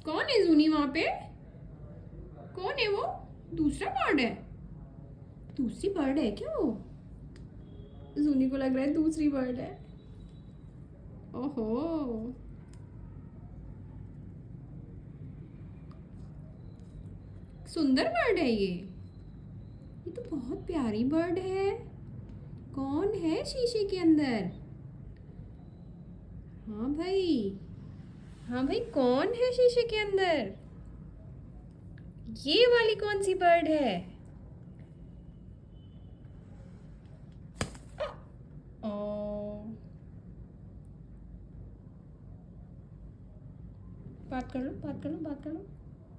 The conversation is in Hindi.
कौन है जूनी वहां पे? कौन है वो? दूसरा बर्ड है? दूसरी बर्ड है क्या वो? जूनी को लग रहा है दूसरी बर्ड है। ओहो, सुंदर बर्ड है ये तो बहुत प्यारी बर्ड है। कौन है शीशे के अंदर? हाँ भाई, हाँ भाई, कौन है शीशे के अंदर? ये वाली कौन सी बर्ड है? ओ, बात कर लो, बात कर लो, बात कर लो।